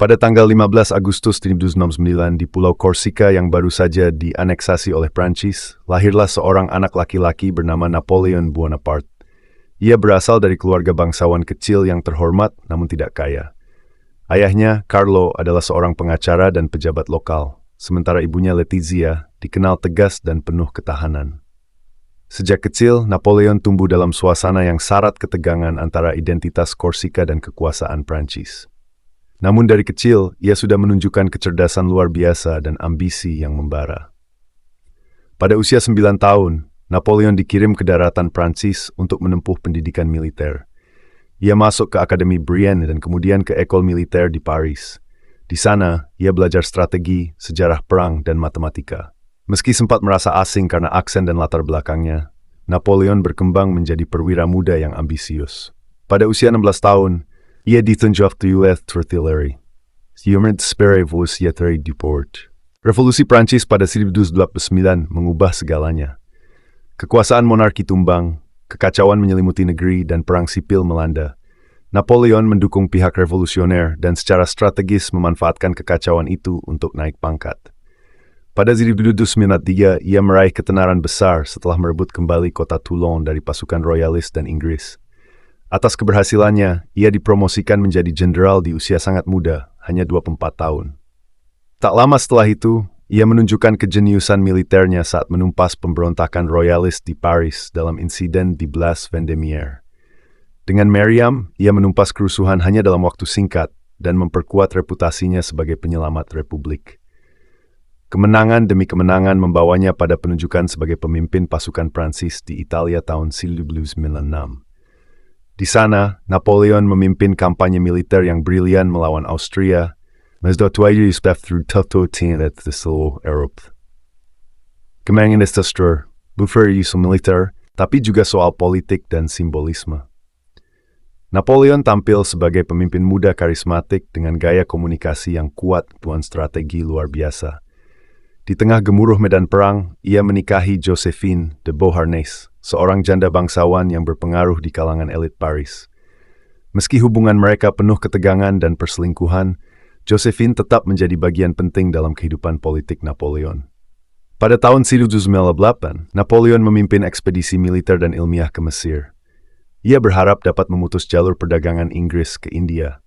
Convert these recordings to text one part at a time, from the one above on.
Pada tanggal 15 Agustus 1969 di Pulau Korsika yang baru saja dianeksasi oleh Prancis, lahirlah seorang anak laki-laki bernama Napoleon Bonaparte. Ia berasal dari keluarga bangsawan kecil yang terhormat namun tidak kaya. Ayahnya, Carlo, adalah seorang pengacara dan pejabat lokal, sementara ibunya Letizia dikenal tegas dan penuh ketahanan. Sejak kecil, Napoleon tumbuh dalam suasana yang syarat ketegangan antara identitas Korsika dan kekuasaan Prancis. Namun dari kecil, ia sudah menunjukkan kecerdasan luar biasa dan ambisi yang membara. Pada usia 9 tahun, Napoleon dikirim ke daratan Prancis untuk menempuh pendidikan militer. Ia masuk ke Akademi Brienne dan kemudian ke École Militaire di Paris. Di sana, ia belajar strategi, sejarah perang, dan matematika. Meski sempat merasa asing karena aksen dan latar belakangnya, Napoleon berkembang menjadi perwira muda yang ambisius. Pada usia 16 tahun, ia ditunjuk UF Artillery. Revolusi Prancis pada 1929 mengubah segalanya. Kekuasaan monarki tumbang, kekacauan menyelimuti negeri, dan perang sipil melanda. Napoleon mendukung pihak revolusioner dan secara strategis memanfaatkan kekacauan itu untuk naik pangkat. Pada 1993, ia meraih ketenaran besar setelah merebut kembali kota Toulon dari pasukan royalis dan Inggris. Atas keberhasilannya, ia dipromosikan menjadi jenderal di usia sangat muda, hanya 24 tahun. Tak lama setelah itu, ia menunjukkan kejeniusan militernya saat menumpas pemberontakan royalis di Paris dalam insiden di Place Vendémiaire. Dengan meriam, ia menumpas kerusuhan hanya dalam waktu singkat dan memperkuat reputasinya sebagai penyelamat republik. Kemenangan demi kemenangan membawanya pada penunjukan sebagai pemimpin pasukan Prancis di Italia tahun 1996. Di sana, Napoleon memimpin kampanye militer yang brilian melawan Austria, Kemenangan Eropa, buffer isu militer, tapi juga soal politik dan simbolisme. Napoleon tampil sebagai pemimpin muda karismatik dengan gaya komunikasi yang kuat dan strategi luar biasa. Di tengah gemuruh medan perang, ia menikahi Joséphine de Beauharnais, seorang janda bangsawan yang berpengaruh di kalangan elit Paris. Meski hubungan mereka penuh ketegangan dan perselingkuhan, Joséphine tetap menjadi bagian penting dalam kehidupan politik Napoleon. Pada tahun 1908, Napoleon memimpin ekspedisi militer dan ilmiah ke Mesir. Ia berharap dapat memutus jalur perdagangan Inggris ke India.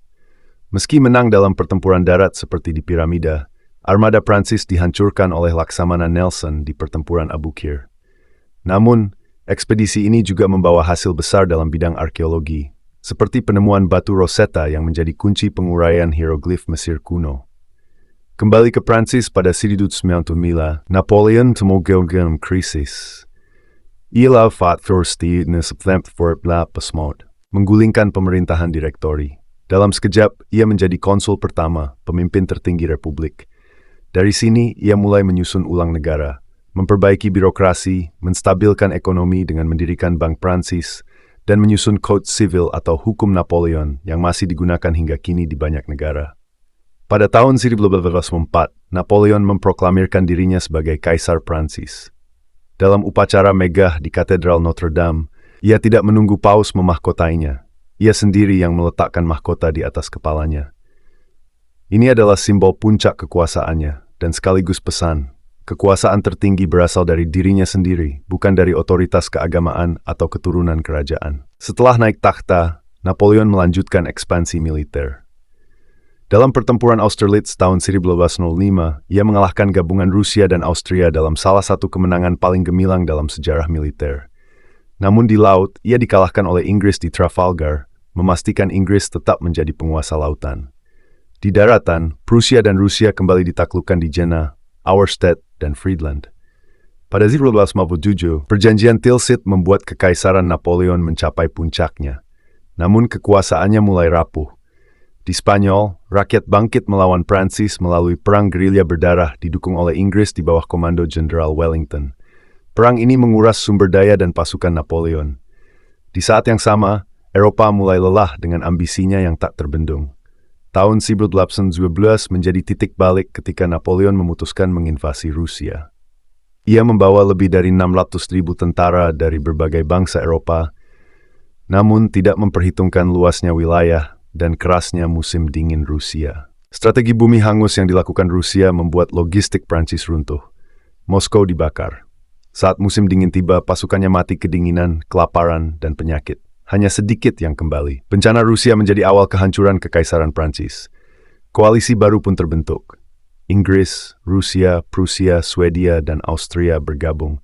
Meski menang dalam pertempuran darat seperti di Piramida, armada Prancis dihancurkan oleh Laksamana Nelson di pertempuran Abu Qir. Namun, ekspedisi ini juga membawa hasil besar dalam bidang arkeologi, seperti penemuan batu Rosetta yang menjadi kunci penguraian hieroglif Mesir kuno. Kembali ke Prancis pada 1909, Napoleon temukan krisis. Ia menggulingkan pemerintahan direktori. Dalam sekejap, ia menjadi konsul pertama, pemimpin tertinggi republik. Dari sini, ia mulai menyusun ulang negara, memperbaiki birokrasi, menstabilkan ekonomi dengan mendirikan Bank Prancis, dan menyusun Code Civil atau Hukum Napoleon yang masih digunakan hingga kini di banyak negara. Pada tahun 1904, Napoleon memproklamirkan dirinya sebagai Kaisar Prancis. Dalam upacara megah di Katedral Notre Dame, ia tidak menunggu paus memahkotainya. Ia sendiri yang meletakkan mahkota di atas kepalanya. Ini adalah simbol puncak kekuasaannya dan sekaligus pesan. Kekuasaan tertinggi berasal dari dirinya sendiri, bukan dari otoritas keagamaan atau keturunan kerajaan. Setelah naik takhta, Napoleon melanjutkan ekspansi militer. Dalam pertempuran Austerlitz tahun 1905, ia mengalahkan gabungan Rusia dan Austria dalam salah satu kemenangan paling gemilang dalam sejarah militer. Namun di laut, ia dikalahkan oleh Inggris di Trafalgar, memastikan Inggris tetap menjadi penguasa lautan. Di daratan, Prusia dan Rusia kembali ditaklukkan di Jena, Auerstedt, dan Friedland. Pada 1957, perjanjian Tilsit membuat kekaisaran Napoleon mencapai puncaknya. Namun kekuasaannya mulai rapuh. Di Spanyol, rakyat bangkit melawan Prancis melalui perang gerilya berdarah didukung oleh Inggris di bawah komando Jenderal Wellington. Perang ini menguras sumber daya dan pasukan Napoleon. Di saat yang sama, Eropa mulai lelah dengan ambisinya yang tak terbendung. Tahun 1812 menjadi titik balik ketika Napoleon memutuskan menginvasi Rusia. Ia membawa lebih dari 600.000 tentara dari berbagai bangsa Eropa, namun tidak memperhitungkan luasnya wilayah dan kerasnya musim dingin Rusia. Strategi bumi hangus yang dilakukan Rusia membuat logistik Prancis runtuh. Moskow dibakar. Saat musim dingin tiba, pasukannya mati kedinginan, kelaparan, dan penyakit. Hanya sedikit yang kembali. Bencana Rusia menjadi awal kehancuran Kekaisaran Prancis. Koalisi baru pun terbentuk. Inggris, Rusia, Prusia, Swedia, dan Austria bergabung.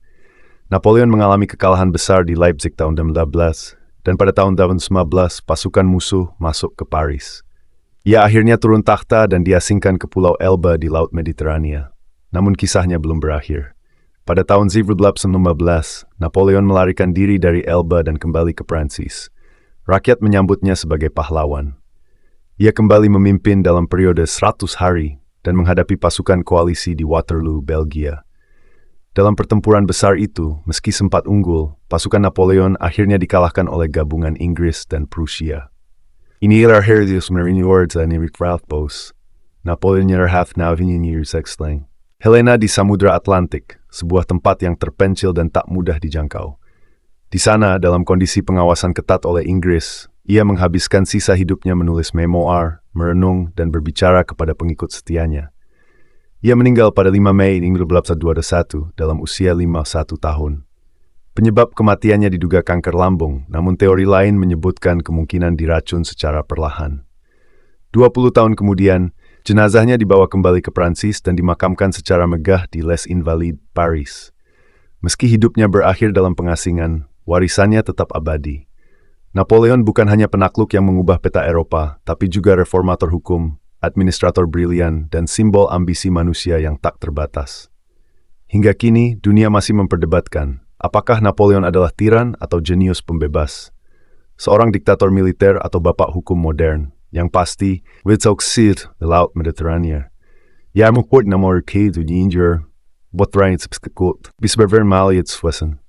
Napoleon mengalami kekalahan besar di Leipzig tahun 18, dan pada tahun 19 pasukan musuh masuk ke Paris. Ia akhirnya turun takhta dan diasingkan ke Pulau Elba di Laut Mediterania. Namun kisahnya belum berakhir. Pada tahun 1815, Napoleon melarikan diri dari Elba dan kembali ke Prancis. Rakyat menyambutnya sebagai pahlawan. Ia kembali memimpin dalam periode 100 hari dan menghadapi pasukan koalisi di Waterloo, Belgia. Dalam pertempuran besar itu, meski sempat unggul, pasukan Napoleon akhirnya dikalahkan oleh gabungan Inggris dan Prusia. Inilah Herdius Mariniords dan Erik Rathbos. Napoleon nyerah Sexlang. Helena di Samudra Atlantik, sebuah tempat yang terpencil dan tak mudah dijangkau. Di sana, dalam kondisi pengawasan ketat oleh Inggris, ia menghabiskan sisa hidupnya menulis memoir, merenung, dan berbicara kepada pengikut setianya. Ia meninggal pada 5 Mei 1921 dalam usia 51 tahun. Penyebab kematiannya diduga kanker lambung, namun teori lain menyebutkan kemungkinan diracun secara perlahan. 20 tahun kemudian, jenazahnya dibawa kembali ke Prancis dan dimakamkan secara megah di Les Invalides, Paris. Meski hidupnya berakhir dalam pengasingan, warisannya tetap abadi. Napoleon bukan hanya penakluk yang mengubah peta Eropa, tapi juga reformator hukum, administrator brilian, dan simbol ambisi manusia yang tak terbatas. Hingga kini, dunia masih memperdebatkan, apakah Napoleon adalah tiran atau jenius pembebas? Seorang diktator militer atau bapak hukum modern? Yang pasti, Witzauxid, the Laut Mediterania. Jij moet kort naar Marokko toe dinger. Wat rijdt op skakot. Bisberver Maliet Swessen.